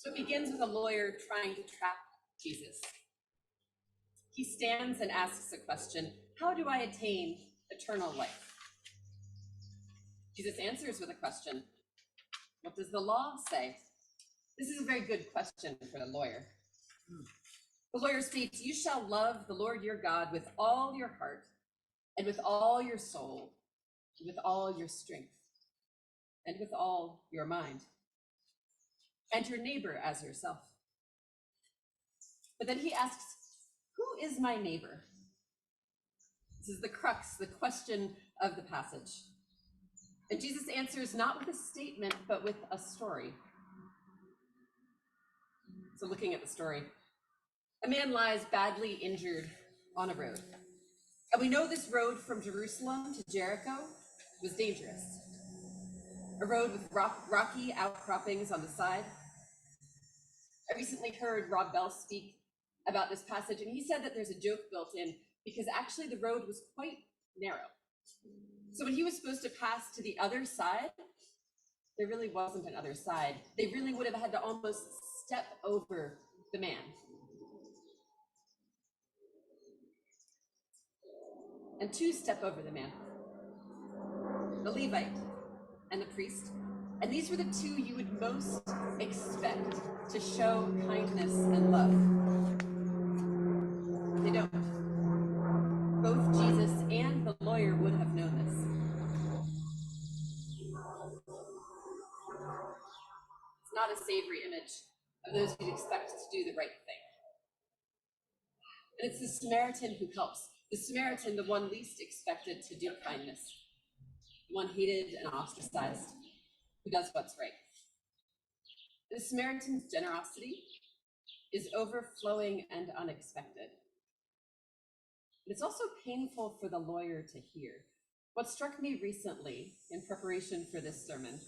So it begins with a lawyer trying to trap Jesus. He stands and asks a question: how do I attain eternal life? Jesus answers with a question: what does the law say? This is a very good question for the lawyer. The lawyer states, you shall love the Lord your God with all your heart and with all your soul, and with all your strength, and with all your mind, and your neighbor as yourself. But then he asks, who is my neighbor? This is the crux, the question of the passage. And Jesus answers not with a statement, but with a story. So looking at the story, a man lies badly injured on a road. And we know this road from Jerusalem to Jericho was dangerous. A road with rocky outcroppings on the side. I recently heard Rob Bell speak about this passage, and he said that there's a joke built in because actually the road was quite narrow. So when he was supposed to pass to the other side, there really wasn't an other side. They really would have had to almost step over the man. And two step over the man, the Levite and the priest. And these were the two you would most expect to show kindness and love. They don't. Both Jesus and the lawyer would have known this. It's not a savory image of those who'd expect to do the right thing. And it's the Samaritan who helps. The Samaritan, the one least expected to do kindness, the one hated and ostracized, who does what's right. The Samaritan's generosity is overflowing and unexpected. But it's also painful for the lawyer to hear. What struck me recently in preparation for this sermon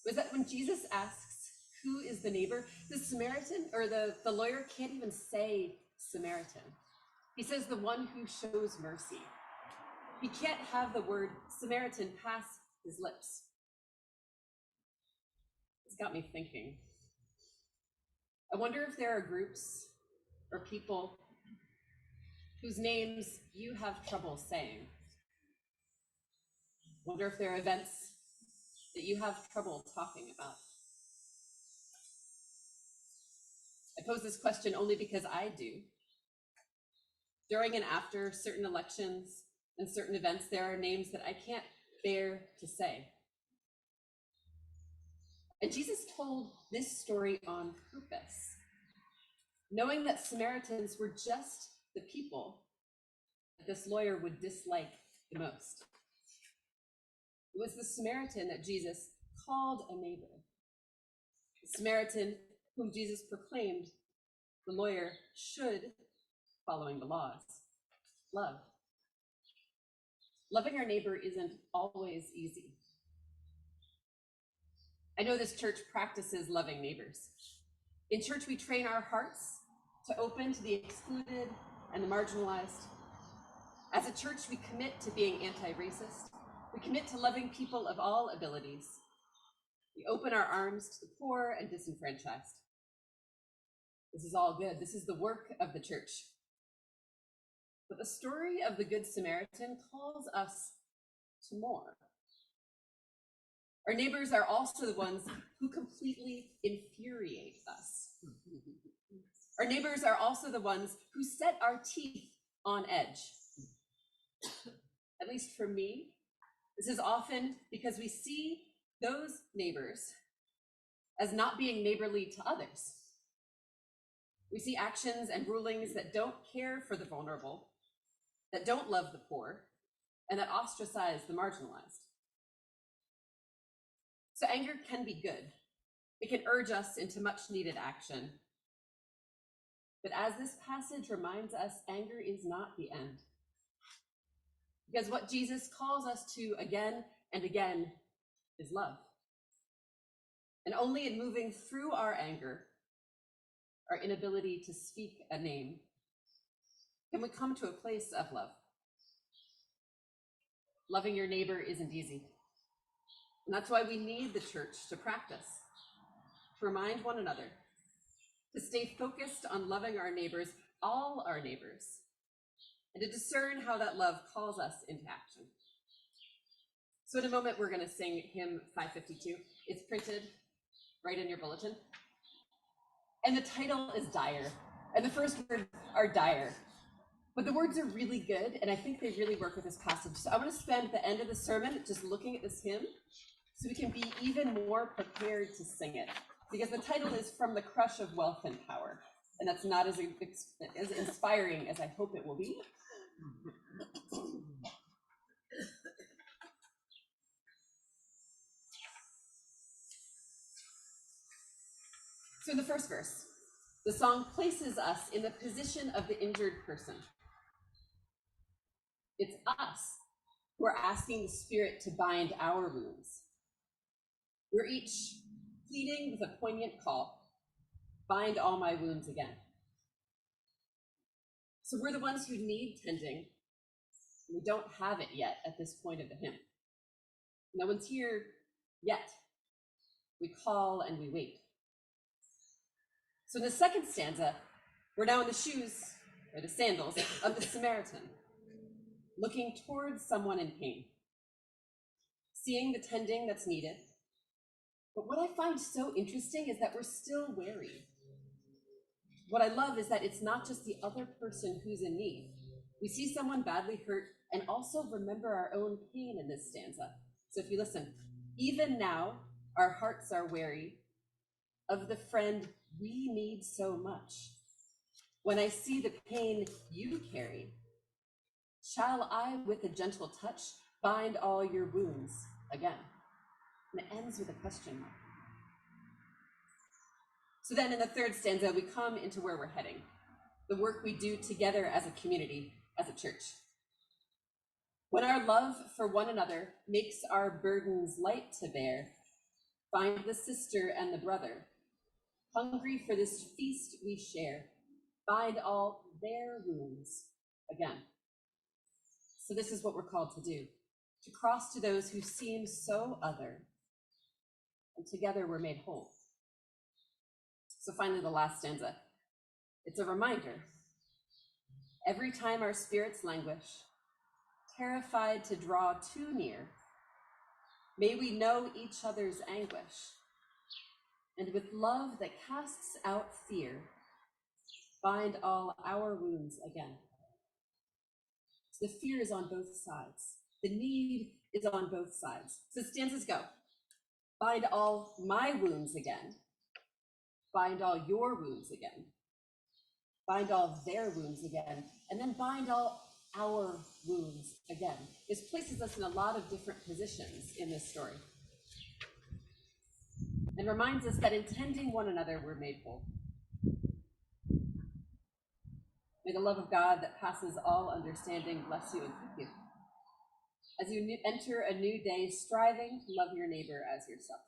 was that when Jesus asks, who is the neighbor, the Samaritan, or the lawyer can't even say Samaritan. He says the one who shows mercy. He can't have the word Samaritan pass his lips. It's got me thinking. I wonder if there are groups or people whose names you have trouble saying. I wonder if there are events that you have trouble talking about. I pose this question only because I do. During and after certain elections and certain events, there are names that I can't bear to say. And Jesus told this story on purpose, knowing that Samaritans were just the people that this lawyer would dislike the most. It was the Samaritan that Jesus called a neighbor. The Samaritan whom Jesus proclaimed the lawyer should, following the laws, love. Loving our neighbor isn't always easy. I know this church practices loving neighbors. In church, we train our hearts to open to the excluded and the marginalized. As a church, we commit to being anti-racist. We commit to loving people of all abilities. We open our arms to the poor and disenfranchised. This is all good. This is the work of the church. But the story of the Good Samaritan calls us to more. Our neighbors are also the ones who completely infuriate us. Our neighbors are also the ones who set our teeth on edge. At least for me, this is often because we see those neighbors as not being neighborly to others. We see actions and rulings that don't care for the vulnerable, that don't love the poor, and that ostracize the marginalized. So anger can be good. It can urge us into much needed action. But as this passage reminds us, anger is not the end. Because what Jesus calls us to again and again is love. And only in moving through our anger, our inability to speak a name, can we come to a place of love. Loving your neighbor isn't easy. And that's why we need the church to practice. to remind one another to stay focused on loving our neighbors, all our neighbors, and to discern how that love calls us into action. So in a moment, we're going to sing hymn 552. It's printed right in your bulletin. And the title is Dire. And the first words are dire. But the words are really good, and I think they really work with this passage. So I'm going to spend the end of the sermon just looking at this hymn so we can be even more prepared to sing it. Because the title is From the Crush of Wealth and Power. And that's not as inspiring as I hope it will be. So in the first verse, the song places us in the position of the injured person. It's us who are asking the Spirit to bind our wounds. We're each pleading with a poignant call, bind all my wounds again. So we're the ones who need tending. We don't have it yet at this point of the hymn. No one's here yet. We call and we wait. So in the second stanza, we're now in the shoes, or the sandals, of the Samaritan, looking towards someone in pain, seeing the tending that's needed. But what I find so interesting is that we're still wary. What I love is that it's not just the other person who's in need. We see someone badly hurt and also remember our own pain in this stanza. So if you listen, even now our hearts are wary of the friend we need so much. When I see the pain you carry, shall I with a gentle touch bind all your wounds again? And it ends with a question mark. So then in the third stanza, we come into where we're heading, the work we do together as a community, as a church. When our love for one another makes our burdens light to bear, find the sister and the brother, hungry for this feast we share, bind all their wounds again. So this is what we're called to do, to cross to those who seem so other, and together we're made whole. So finally, the last stanza. It's a reminder. Every time our spirits languish, terrified to draw too near, may we know each other's anguish, and with love that casts out fear, bind all our wounds again. So the fear is on both sides. The need is on both sides. So stanzas go. Bind all my wounds again. Bind all your wounds again. Bind all their wounds again. And then bind all our wounds again. This places us in a lot of different positions in this story. And reminds us that in tending one another, we're made whole. May the love of God that passes all understanding bless you and keep you. As you enter a new day, striving to love your neighbor as yourself.